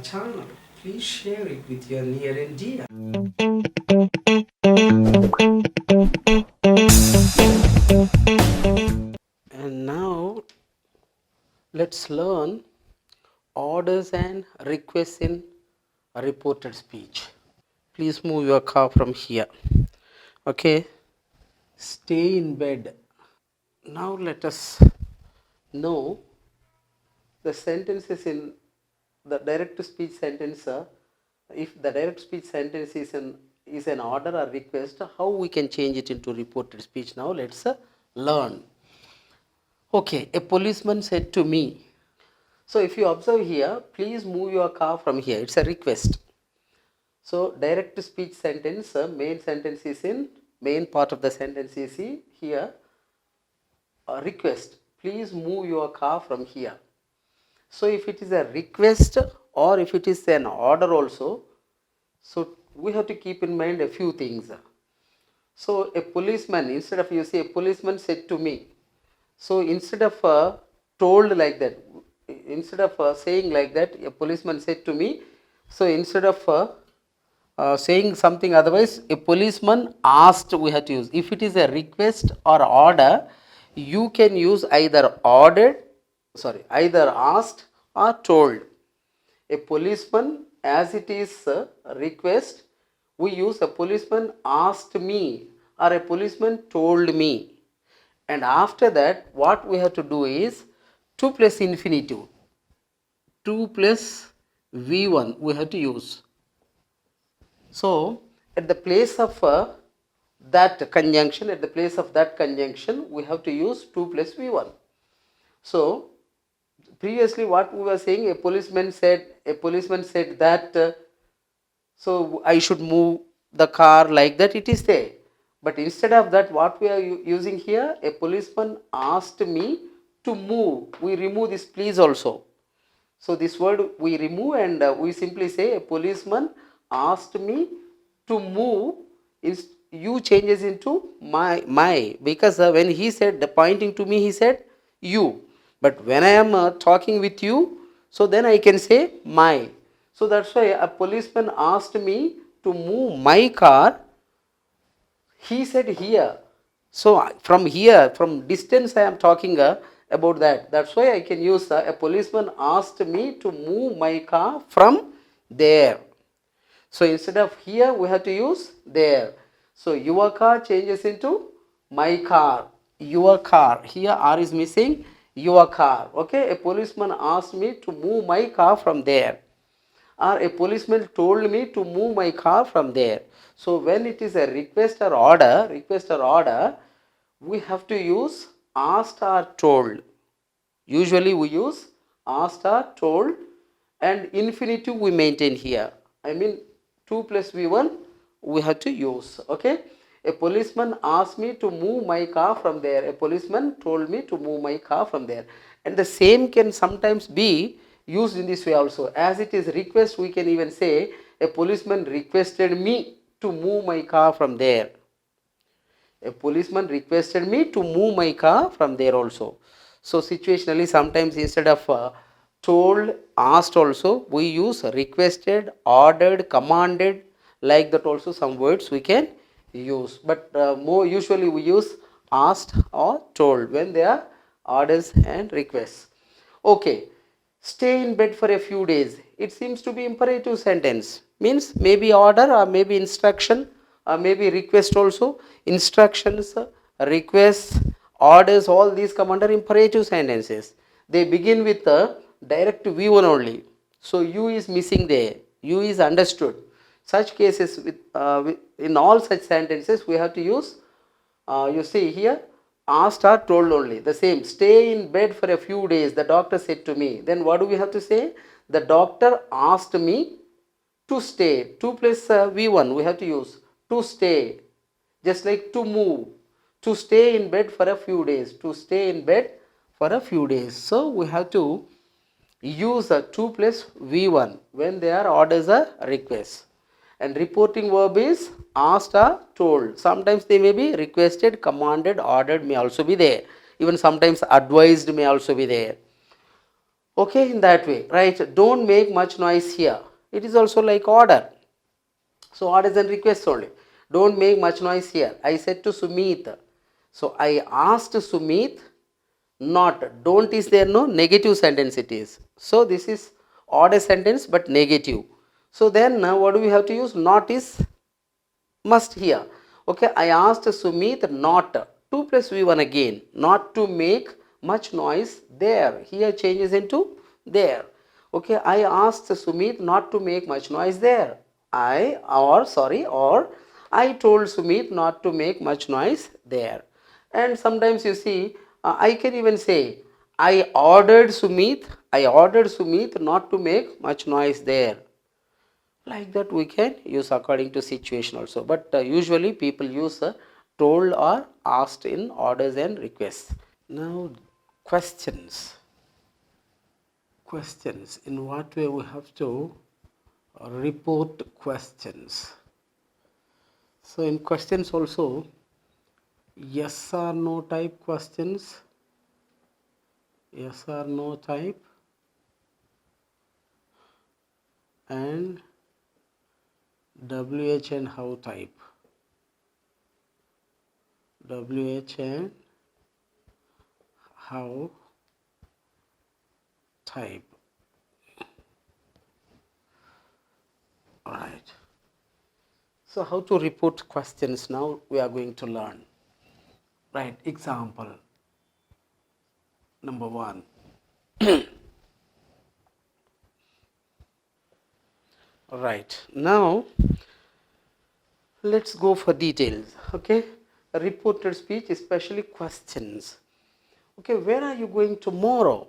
channel. Please share it with your near and dear. And now let's learn orders and requests in reported speech. Please move your car from here. Okay. Stay in bed. Now let us know the sentences in the direct to speech sentence. If the direct speech sentence is an order or request, how we can change it into reported speech. Now let's learn. Okay, a policeman said to me. So if you observe here, please move your car from here. It's a request. So direct to speech sentence, main sentence is in main part of the sentence is here. A request, please move your car from here. So if it is a request or if it is an order also, so we have to keep in mind a few things. So a policeman, instead of you say a policeman said to me. So instead of told like that, instead of saying like that, a policeman said to me. So instead of saying something otherwise, a policeman asked, we have to use. If it is a request or order, you can use either either asked or told. A policeman, as it is a request, we use a policeman asked me or a policeman told me. And after that, what we have to do is 2 plus infinitive. 2 plus V1 we have to use. So, at the place of that conjunction, we have to use 2 plus V1. So, previously what we were saying, a policeman said that, so I should move the car like that, it is there. But instead of that, what we are using here, a policeman asked me to move. We remove this please also. So this word we remove and we simply say a policeman asked me to move. You changes into my because when he said pointing to me, he said you. But when I am talking with you, so then I can say my. So that's why a policeman asked me to move my car. He said here. So from here, from distance I am talking about that. That's why I can use a policeman asked me to move my car from there. So instead of here, we have to use there. So your car changes into my car. Your car. Here R is missing. Your car. Okay. A policeman asked me to move my car from there. Or a policeman told me to move my car from there. So when it is a request or order, we have to use asked or told. Usually we use asked or told, and infinitive we maintain here. I mean 2 plus V1 we have to use. Okay. A policeman asked me to move my car from there. A policeman told me to move my car from there. And the same can sometimes be used in this way also. As it is request, we can even say a policeman requested me to move my car from there. A policeman requested me to move my car from there also. So situationally, sometimes instead of told, asked also, we use requested, ordered, commanded, like that also some words we can use. But more usually we use asked or told when they are orders and requests. Okay, stay in bed for a few days. It seems to be imperative sentence. Means maybe order or maybe instruction or maybe request also. Instructions, requests, orders, all these come under imperative sentences. They begin with a direct V1 only. So U is missing there. U is understood. Such cases in all such sentences we have to use, you see here, asked or told only. The same, stay in bed for a few days, the doctor said to me. Then what do we have to say? The doctor asked me to stay. 2 plus V1 we have to use. To stay. Just like to move. To stay in bed for a few days. To stay in bed for a few days. So we have to use 2 plus V1 when they are orders or requests. And reporting verb is asked or told. Sometimes they may be requested, commanded, ordered may also be there. Even sometimes advised may also be there. Okay, in that way, right? Don't make much noise here. It is also like order. So orders and requests only. Don't make much noise here. I said to Sumit. So I asked Sumit not. Don't is there, no? Negative sentence it is. So this is order sentence but negative. So then what do we have to use? Not is must here. Okay, I asked Sumit not. 2 plus V1 again. Not to make much noise there. Here changes into there. Okay, I asked Sumit not to make much noise there. Or I told Sumit not to make much noise there. And sometimes you see, I can even say, I ordered Sumit not to make much noise there. Like that we can use according to situation also, but usually people use told or asked in orders and requests. Now questions, in what way we have to report questions. So in questions also, yes or no type questions, yes or no type, and WH and how type. WH and how type. Alright. So how to report questions now we are going to learn. Right, example number 1. Right, now let's go for details. Okay, reported speech, especially questions. Okay, where are you going tomorrow?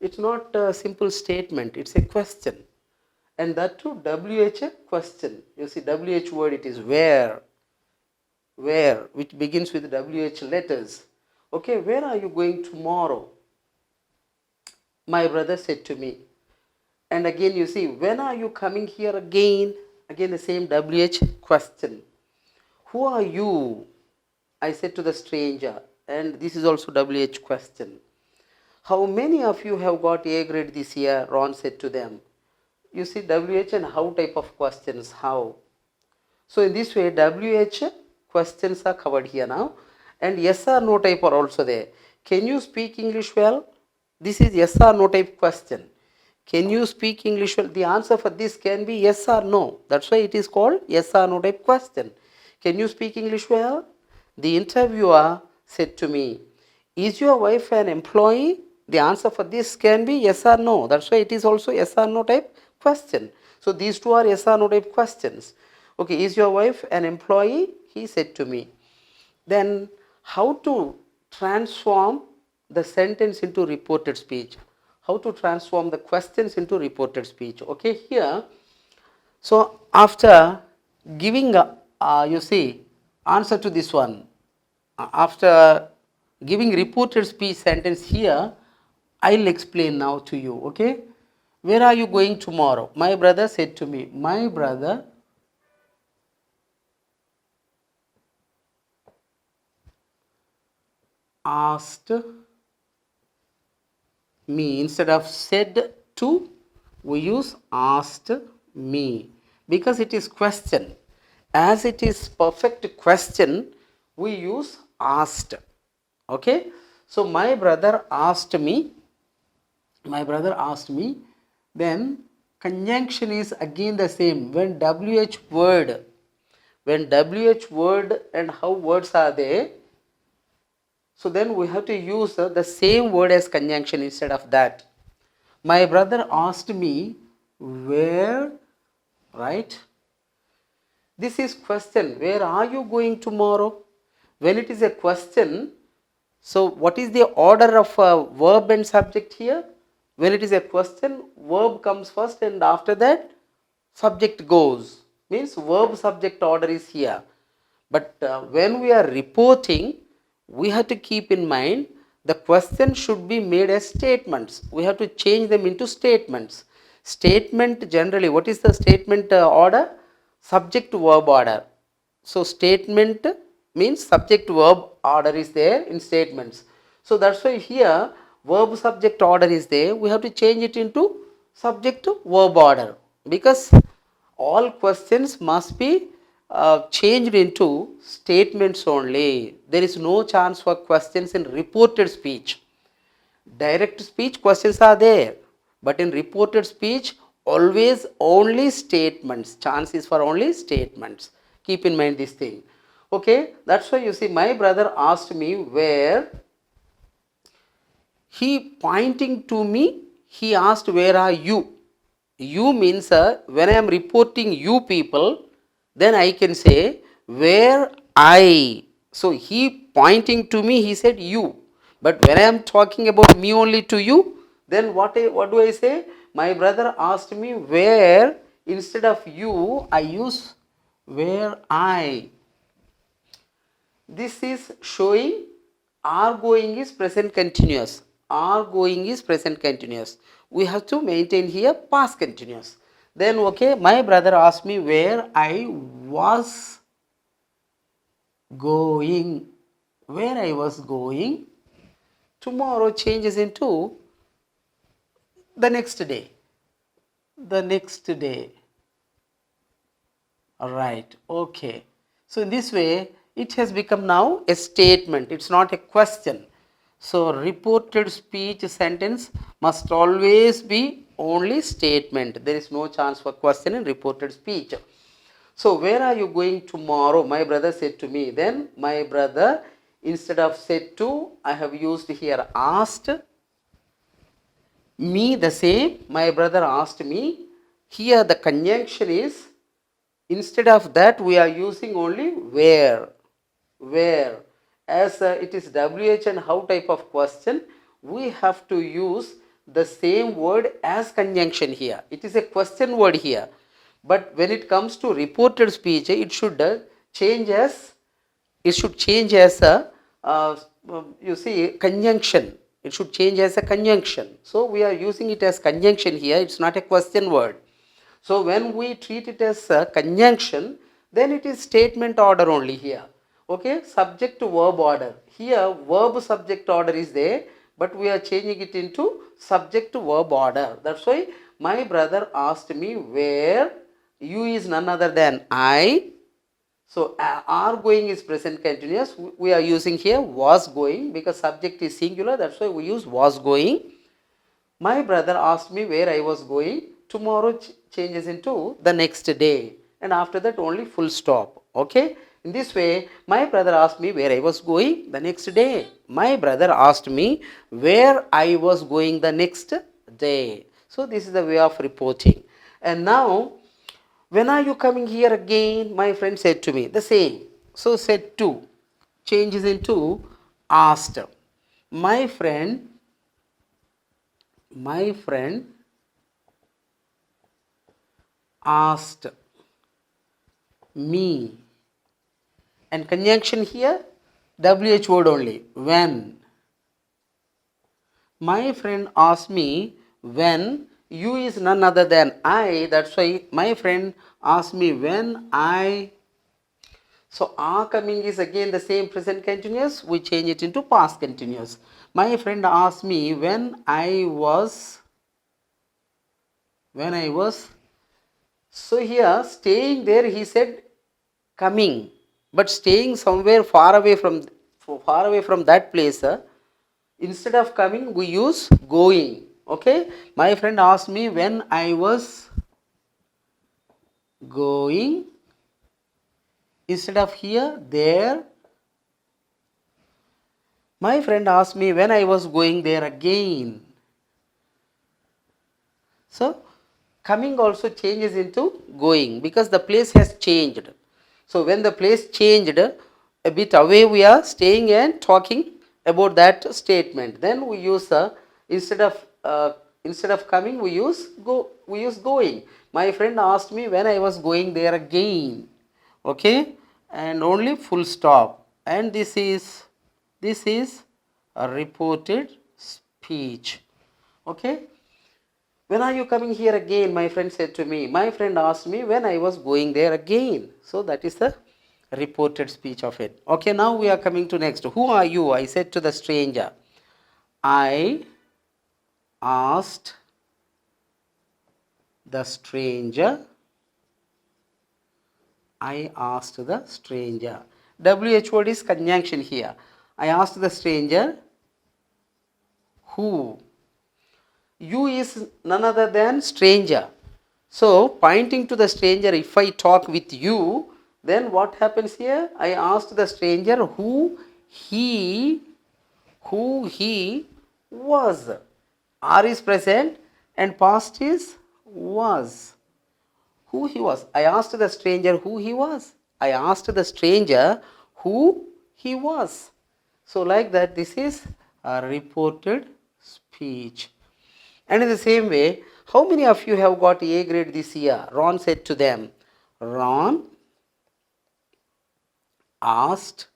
It's not a simple statement, it's a question. And that too, WH question. You see, WH word, it is where, which begins with WH letters. Okay, where are you going tomorrow? My brother said to me. And again, you see, when are you coming here again? Again, the same WH question. Who are you? I said to the stranger. And this is also WH question. How many of you have got A grade this year? Ron said to them. You see, WH and how type of questions, how. So in this way, WH questions are covered here now. And yes or no type are also there. Can you speak English well? This is yes or no type question. Can you speak English well? The answer for this can be yes or no. That's why it is called yes or no type question. Can you speak English well? The interviewer said to me, is your wife an employee? The answer for this can be yes or no. That's why it is also yes or no type question. So these two are yes or no type questions. Okay, is your wife an employee? He said to me. Then how to transform the sentence into reported speech? How to transform the questions into reported speech? Okay, here, so after giving you see answer to this one, after giving reported speech sentence here, I'll explain now to you. Okay, where are you going tomorrow? My brother said to me. My brother asked me. Instead of said to, we use asked me because it is question. As it is perfect question, we use asked. Okay, so my brother asked me. Then conjunction is again the same. When WH word and how words are there, so then we have to use the same word as conjunction instead of that. My brother asked me where, right? This is question. Where are you going tomorrow? When it is a question, so what is the order of verb and subject here? When it is a question, verb comes first and after that subject goes. Means verb subject order is here. But when we are reporting, we have to keep in mind the question should be made as statements. We have to change them into statements. Statement generally, what is the statement order? Subject to verb order. So statement means subject to verb order is there in statements. So that's why here verb subject order is there, we have to change it into subject to verb order, because all questions must be changed into statements only. There is no chance for questions in reported speech. Direct speech questions are there, but in reported speech always only statements. Chance is for only statements. Keep in mind this thing. Okay, that's why you see my brother asked me where. He pointing to me, he asked where are you. You means when I am reporting you people, then I can say where I. So he pointing to me, he said you. But when I am talking about me only to you, then what do I say? My brother asked me where, instead of you, I use where I. This is showing are going is present continuous. Are going is present continuous. We have to maintain here past continuous. Then okay, my brother asked me where I was going. Where I was going. Tomorrow changes into the next day. The next day. Alright, okay. So in this way, it has become now a statement. It's not a question. So reported speech sentence must always be only statement. There is no chance for question in reported speech. So where are you going tomorrow? My brother said to me. Then my brother, instead of said to, I have used here asked. Me the same. My brother asked me. Here the conjunction is, instead of that we are using only where. Where. As it is WH and how type of question, we have to use the same word as conjunction here. It is a question word here. But when it comes to reported speech, it should change as a you see conjunction. It should change as a conjunction. So we are using it as conjunction here. It's not a question word. So when we treat it as a conjunction, then it is statement order only here. Okay, subject to verb order. Here verb subject order is there, but we are changing it into subject to verb order. That's why my brother asked me where. You is none other than I. So are going is present continuous. We are using here was going because subject is singular. That's why we use was going. My brother asked me where I was going. Tomorrow changes into the next day, and after that only full stop. Okay, in this way my brother asked me where I was going the next day. My brother asked me where I was going the next day. So this is the way of reporting. And now, when are you coming here again? My friend said to me the same. So said to changes into asked. My friend asked me, and conjunction here WH word only, when. My friend asked me when. You is none other than I. That's why my friend asked me when I. So are coming is again the same present continuous. We change it into past continuous. My friend asked me when I was. So here staying there, he said coming, but staying somewhere far away from that place. Instead of coming we use going. Okay, my friend asked me when I was going. Instead of here there. My friend asked me when I was going there again. So coming also changes into going because the place has changed. So when the place changed, a bit away we are staying and talking about that statement. Then we use instead of coming we use going. My friend asked me when I was going there again. Okay, and only full stop. And this is a reported speech. Okay. When are you coming here again? My friend said to me. My friend asked me when I was going there again. So that is the reported speech of it. Okay, now we are coming to next. Who are you? I said to the stranger. I asked the stranger. I asked the stranger. WH word is conjunction here. I asked the stranger who. You is none other than stranger. So pointing to the stranger, if I talk with you, then what happens here? I asked the stranger he who he was. R is present and past is was. Who he was. I asked the stranger who he was. I asked the stranger who he was. So like that, this is a reported speech. And in the same way, how many of you have got A grade this year? Ron said to them. Ron asked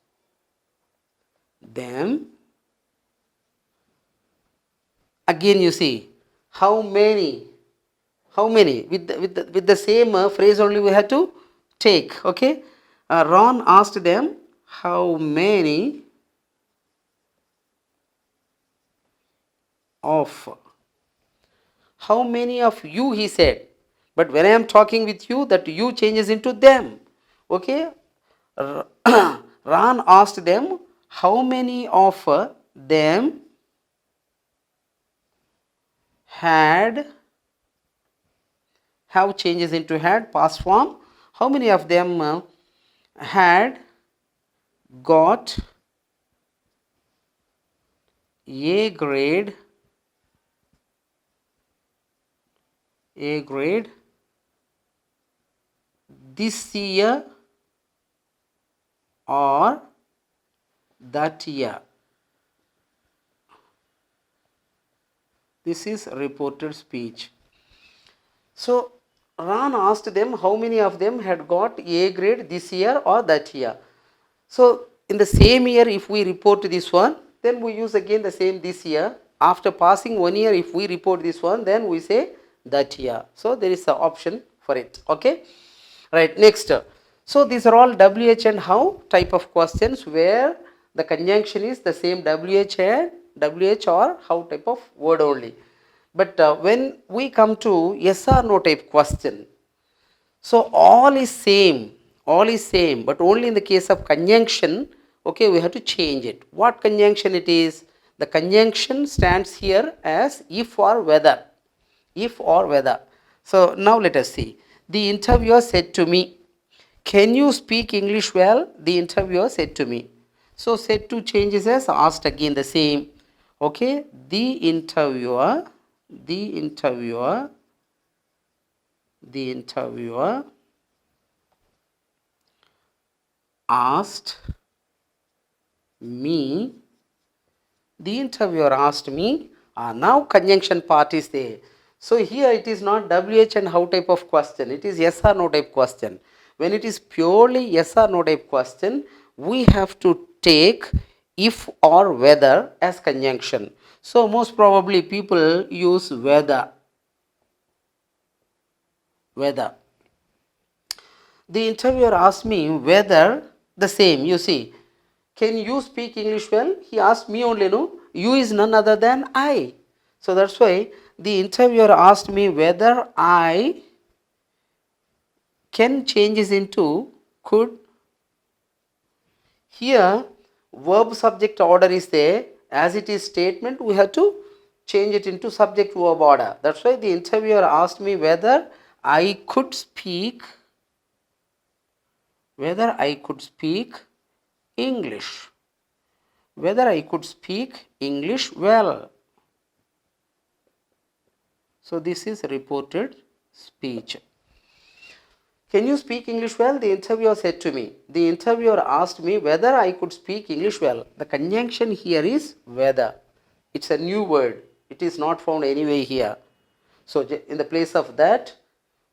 them. Again you see, how many? How many? With the same phrase only we have to take. Okay. Ron asked them, how many of? How many of you, he said. But when I am talking with you, that you changes into them. Okay. Ron asked them, how many of them had, have changes into had, past form. How many of them had got A grade this year or that year? This is reported speech. So Ron asked them how many of them had got A grade this year or that year. So in the same year, if we report this one, then we use again the same this year. After passing 1 year, if we report this one, then we say that year. So there is an option for it. Okay. Right. Next. So these are all WH and how type of questions where the conjunction is the same WH and WH or how type of word only. But when we come to yes or no type question, so all is same, but only in the case of conjunction, okay, we have to change it. What conjunction it is? The conjunction stands here as if or whether. If or whether. So now let us see. The interviewer said to me, can you speak English well? The interviewer said to me. So said to changes as asked again the same. Okay, the interviewer asked me. The interviewer asked me. Now conjunction part is there. So here it is not WH and how type of question. It is yes or no type question. When it is purely yes or no type question, we have to take if or whether as conjunction. So most probably people use whether. The interviewer asked me whether the same. You see, can you speak English well? He asked me only, no? You is none other than I. So that's why the interviewer asked me whether I can changes into could. Here, verb subject order is there. As it is statement, we have to change it into subject verb order. That's why the interviewer asked me whether I could speak English. Whether I could speak English well. So this is reported speech. Can you speak English well? The interviewer said to me. The interviewer asked me whether I could speak English well. The conjunction here is whether. It's a new word. It is not found anywhere here. So in the place of that,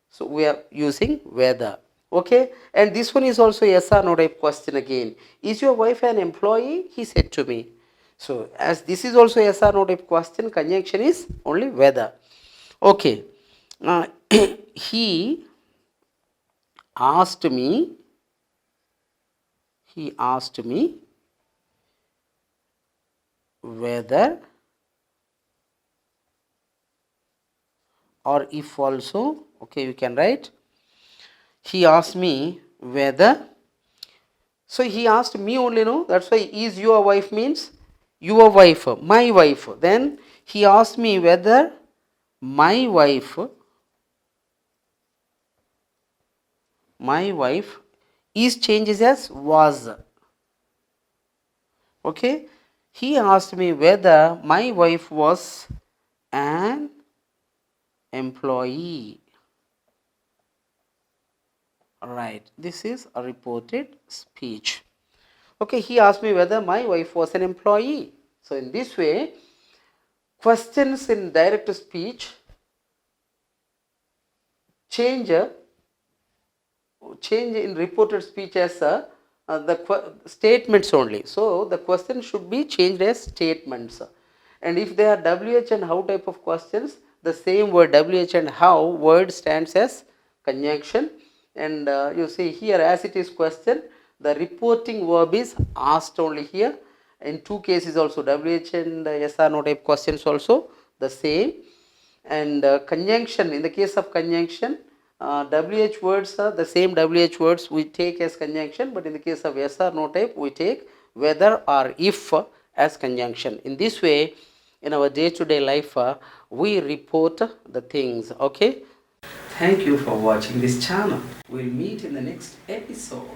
so we are using whether. Okay, and this one is also yes or no type question again. Is your wife an employee? He said to me. So as this is also yes or no type question, conjunction is only whether. Okay, he asked me whether or if also. Okay, you can write. He asked me whether. So he asked me only, no? That's why is your wife means your wife, my wife. Then he asked me whether my wife is changes as was. Okay, he asked me whether my wife was an employee. Right, this is a reported speech. Okay, he asked me whether my wife was an employee. So in this way, questions in direct speech change in reported speech as the statements only. So the question should be changed as statements. And if they are WH and how type of questions, the same word WH and how word stands as conjunction. And you see here, as it is question, the reporting verb is asked only here. In two cases also, WH and yes or no type questions also the same. And conjunction, in the case of conjunction, WH words are the same WH words we take as conjunction, but in the case of yes or no type, we take whether or if as conjunction. In this way, in our day-to-day life, we report the things. Okay. Thank you for watching this channel. We'll meet in the next episode.